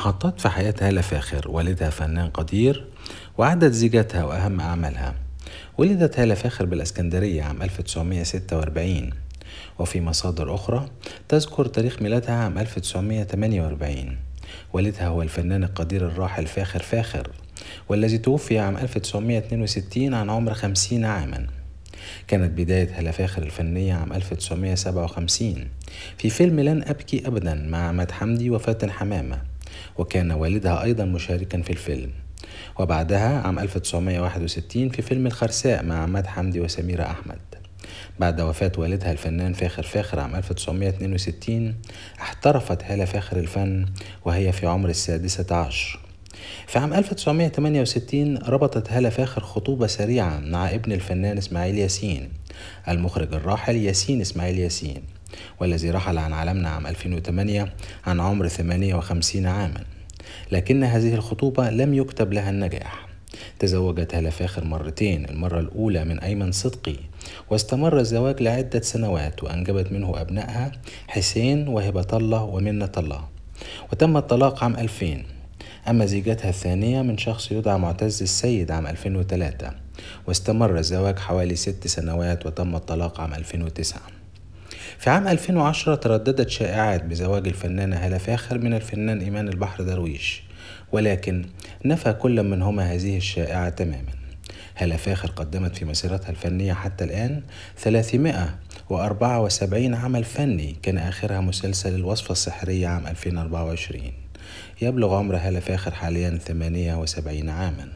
محطات في حياة هالة فاخر. والدها فنان قدير وعدد زيجاتها وأهم أعمالها. ولدت هالة فاخر بالإسكندرية عام 1946، وفي مصادر أخرى تذكر تاريخ ميلادها عام 1948. والدها هو الفنان القدير الراحل فاخر فاخر، والذي توفي عام 1962 عن عمر 50 عاما. كانت بداية هالة فاخر الفنية عام 1957 في فيلم لن أبكي أبدا مع عماد حمدي وفاتن حمامة، وكان والدها أيضا مشاركا في الفيلم. وبعدها عام 1961 في فيلم الخرساء مع عماد حمدي وسميرة أحمد. بعد وفاة والدها الفنان فاخر فاخر عام 1962 احترفت هالة فاخر الفن وهي في عمر 16. في عام 1968 ربطت هالة فاخر خطوبة سريعة مع ابن الفنان إسماعيل ياسين، المخرج الراحل ياسين إسماعيل ياسين، والذي رحل عن عالمنا عام 2008 عن عمر 58 عاما. لكن هذه الخطوبة لم يكتب لها النجاح. تزوجت هالة فاخر مرتين، المرة الأولى من أيمن صدقي، واستمر الزواج لعدة سنوات، وأنجبت منه أبنائها حسين وهبة الله ومنة الله، وتم الطلاق عام 2000. أما زيجتها الثانية من شخص يدعى معتز السيد عام 2003، واستمر الزواج حوالي 6 سنوات، وتم الطلاق عام 2009. في عام 2010 ترددت شائعات بزواج الفنانة هالة فاخر من الفنان إيمان البحر درويش، ولكن نفى كل منهما هذه الشائعة تماما. هالة فاخر قدمت في مسيرتها الفنية حتى الآن 374 عمل فني، كان آخرها مسلسل الوصفة السحرية عام 2024. يبلغ عمر هالة فاخر حاليا 78 عاما.